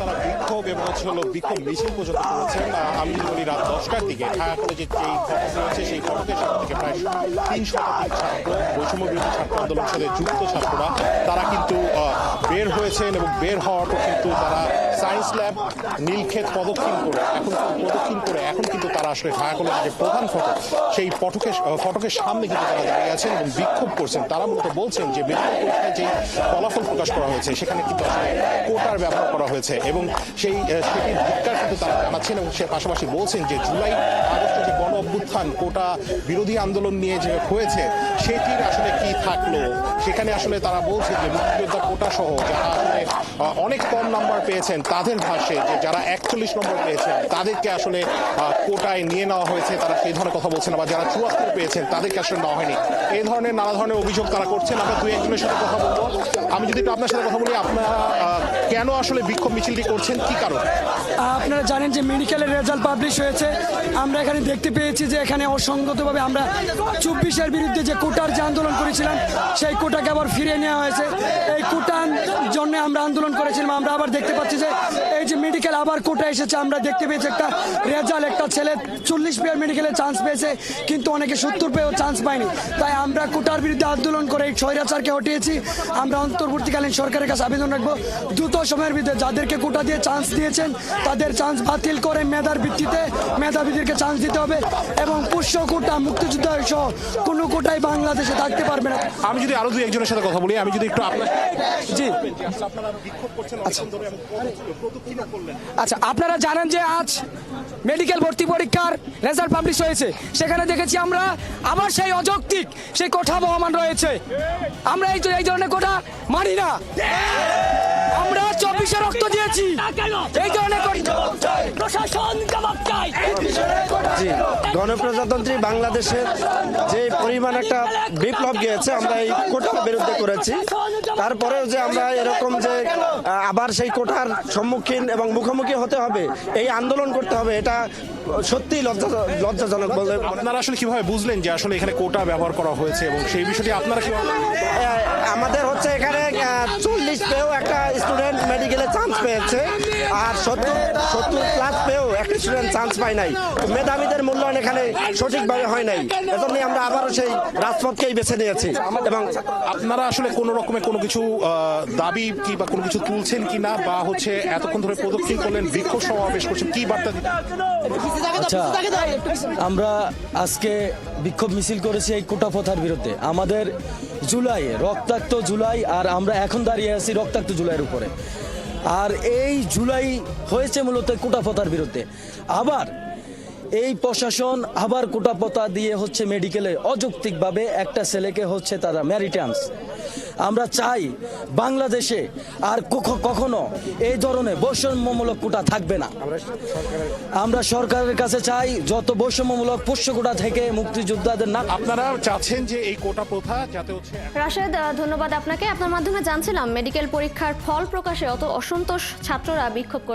তারা বিক্ষোভ এবং বিক্ষোভ মিছিল পর্যন্ত করেছেন। আমি বলি রাত 10টার দিকে ঢাকা কলেজের যে ফটক রয়েছে সেই ফটকের সামনে থেকে প্রায় 3 শতাধিক ছাত্র, বৈষম্য বিরোধী ছাত্র আন্দোলনের সাথে যুক্ত ছাত্ররা তারা কিন্তু বের হয়েছেন এবং বের হওয়ার পর কিন্তু তারা সায়েন্স ল্যাব নীলক্ষেত প্রদক্ষিণ করে এখন কিন্তু তারা আসলে ঢাকা কলেজের যে প্রধান ফটক সেই ফটকের সামনে কিন্তু তারা দাঁড়িয়ে আছেন এবং বিক্ষোভ করছেন। তারা মূলত বলছেন যে মেডিকেল পরীক্ষায় যে ফলাফল প্রকাশ করা হয়েছে সেখানে কিন্তু আসলে কোটার ব্যবহার করা হয়েছে এবং সেটির ধিক্কার কিন্তু তারা জানাচ্ছেন এবং সে পাশাপাশি বলছেন যে জুলাই আগস্টে যে গণ অভ্যুত্থান কোটা বিরোধী আন্দোলন নিয়ে যে হয়েছে সেটির আসলে কি থাকলো। সেখানে আসলে তারা বলছে যে মুক্তিযোদ্ধা কোটা সহ যারা আসলে অনেক কম নাম্বার পেয়েছেন তাদের ভাষ্যে যে যারা 41 নম্বর পেয়েছেন তাদেরকে আসলে কোটায় নিয়ে নেওয়া হয়েছে, তারা সেই ধরনের কথা বলছেন। আবার যারা 74 পেয়েছেন তাদেরকে আসলে নেওয়া হয়নি, এই ধরনের নানা ধরনের অভিযোগ তারা করছেন। আমরা দুই একজনের সাথে কথা বলবো। আমি যদি একটু আপনার সাথে কথা বলি, আপনারা কেন আসলে বিক্ষোভ মিছিলটি করছেন, কি কারণ? আপনারা জানেন যে মেডিকেলের রেজাল্ট পাবলিশ হয়েছে। আমরা এখানে দেখতে পেয়েছি যে এখানে অসংগতভাবে আমরা 24-এর বিরুদ্ধে যে কোটার যে আন্দোলন করেছিলাম সেই কোটাকে আবার ফিরিয়ে নেওয়া হয়েছে। এই কোটার জন্য আমরা আন্দোলন করেছিলাম। আমরা আবার দেখতে পাচ্ছি যে এই যে মেডিকেল আবার কোটা এসেছে। আমরা দেখতে পেয়েছি একটা রেজাল্ট, একটা ছেলে 40 পেয়ে মেডিকেলে চান্স পেয়েছে কিন্তু অনেকে 70 পেয়েও চান্স পায়নি। তাই আমরা কোটার বিরুদ্ধে আন্দোলন করে এই স্বৈরাচারকে হটিয়েছি। আমরা অন্তর্বর্তীকালীন সরকারের কাছে আবেদন রাখবো দ্রুত সময়ের ভিতরে যাদেরকে কোটা দিয়ে চান্স দিয়েছেন তাদের চান্স বাতিল করে মেধার ভিত্তিতে মেধাবীদেরকে চান্স দিতে হবে এবং পুষ্য কোটা মুক্তিযুদ্ধ সহ কোনো কোটাই বাংলাদেশে থাকতে পারবে না। আমি যদি আরো দুই একজনের সাথে কথা বলি, আমি যদি একটু আপনার জি আচ্ছা, আপনারা জানেন যে আজ মেডিকেল ভর্তি পরীক্ষার রেজাল্ট পাবলিশ হয়েছে। সেখানে দেখেছি আমরা আবার সেই অযৌক্তিক সেই কোঠা বহমান রয়েছে। আমরা এই ধরনের কোঠা মানি না। আমরা 24-এ রক্ত দিয়েছি, এই ধরনের প্রশাসন জবাব চাই। জি, গণপ্রজাতন্ত্রী বাংলাদেশের যে পরিমাণ একটা বিপ্লব গিয়েছে আমরা এই কোটার বিরুদ্ধে করেছি। তারপরেও যে আমরা এরকম যে আবার সেই কোটার সম্মুখীন এবং মুখোমুখি হতে হবে, এই আন্দোলন করতে হবে, এটা সত্যি লজ্জাজনক বলে। আপনারা আসলে কিভাবে বুঝলেন যে আসলে এখানে কোটা ব্যবহার করা হয়েছে এবং সেই বিষয়টি আপনারা কিভাবে? আমাদের হচ্ছে এখানে 40 পেয়েও একটা স্টুডেন্ট মেডিকেলে চান্স পেয়েছে আর 70 প্লাস পেয়েও একটা স্টুডেন্ট চান্স পায় নাই। মেধাবীদের মূল্যায়ন এখানে সঠিকভাবে হয় নাই, এজন্য আমরা আবারও সেই রাজপথকেই বেছে নিয়েছি। এবং আপনারা আসলে কোন রকমের কোনো কিছু দাবি কি বা কোনো কিছু তুলছেন কিনা, বা হচ্ছে এতক্ষণ ধরে প্রদক্ষিণ করলেন, বিক্ষোভ সমাবেশ করছেন, কি বার্তা দিবেন? আচ্ছা, আমরা আজকে বিক্ষোভ মিছিল করেছি এই কোটা প্রথার বিরুদ্ধে। আমাদের জুলাই, রক্তাক্ত জুলাই, আর আমরা এখন দাঁড়িয়ে আছি রক্তাক্ত জুলাইয়ের উপরে। আর এই জুলাই হয়েছে মূলত কোটা প্রথার বিরুদ্ধে। আবার এই প্রশাসন আবার কোটা প্রথা দিয়ে হচ্ছে মেডিকেলে অযৌক্তিকভাবে একটা ছেলেকে হচ্ছে তারা ম্যারিটান্স। আমরা চাই বাংলাদেশে আর কখনো এই ধরনের বৈষম্যমূলক কোটা থাকবে না। আমরা সরকারের কাছে চাই যত বৈষম্যমূলক পোষ্য কোটা থেকে মুক্তিযোদ্ধাদের না। আপনারা চাচ্ছেন যে এই কোটা প্রথা যাতে হচ্ছে। রাশেদ, ধন্যবাদ আপনাকে। আপনার মাধ্যমে জানছিলাম মেডিকেল পরীক্ষার ফল প্রকাশে অত অসন্তোষ ছাত্ররা বিক্ষোভ করে।